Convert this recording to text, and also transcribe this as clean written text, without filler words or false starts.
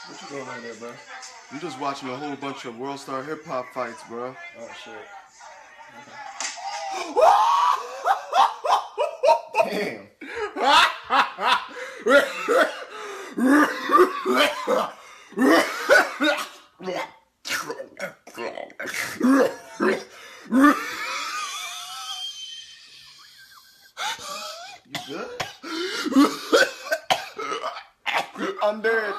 What you doing over there, bro? I'm just watching a whole bunch of World Star Hip Hop fights, bro. Oh, shit. Okay. You good? I'm dead.